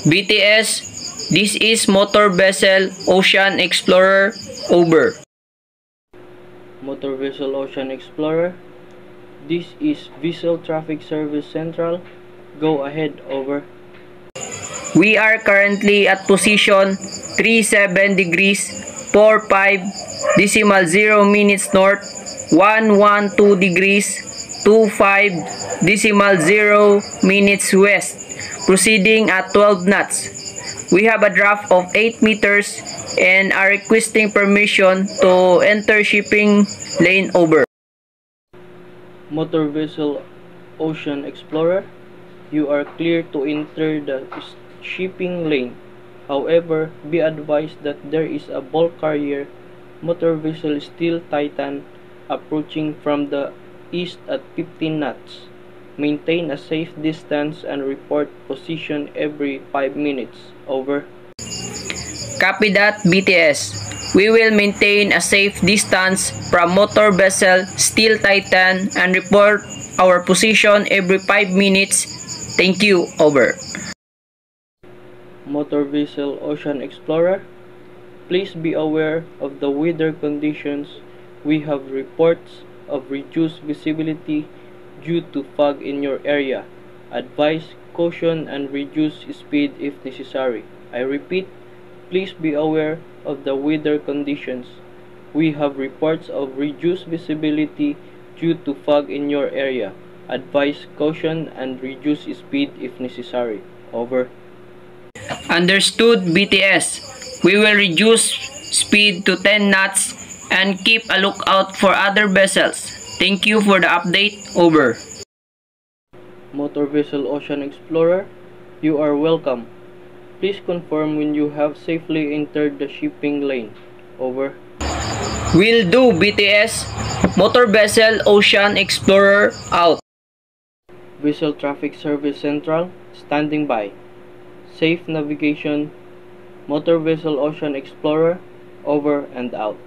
BTS, this is motor vessel Ocean Explorer, over. Motor vessel Ocean Explorer, this is Vessel Traffic Service Central, go ahead, over. We are currently at position 37 degrees 45 decimal 0 minutes north, 112 degrees 25 decimal 0 minutes west, proceeding at 12 knots. We have a draft of 8 meters and are requesting permission to enter shipping lane, over. Motor vessel Ocean Explorer, you are clear to enter the shipping lane. However, be advised that there is a bulk carrier, motor vessel Steel Titan, approaching from the east at 15 knots. Maintain a safe distance and report position every 5 minutes, over. Copy that, BTS. We will maintain a safe distance from motor vessel Steel Titan and report our position every 5 minutes. Thank you, over. Motor vessel Ocean Explorer, please be aware of the weather conditions. We have reports of reduced visibility due to fog in your area. Advise caution and reduce speed if necessary. I repeat, please be aware of the weather conditions. We have reports of reduced visibility due to fog in your area. Advise caution and reduce speed if necessary, over. Understood, BTS. We will reduce speed to 10 knots and keep a lookout for other vessels. Thank you for the update, over. Motor vessel Ocean Explorer, you are welcome. Please confirm when you have safely entered the shipping lane, over. Will do, BTS. Motor vessel Ocean Explorer, out. Vessel Traffic Service Central, standing by. Safe navigation. Motor vessel Ocean Explorer, over and out.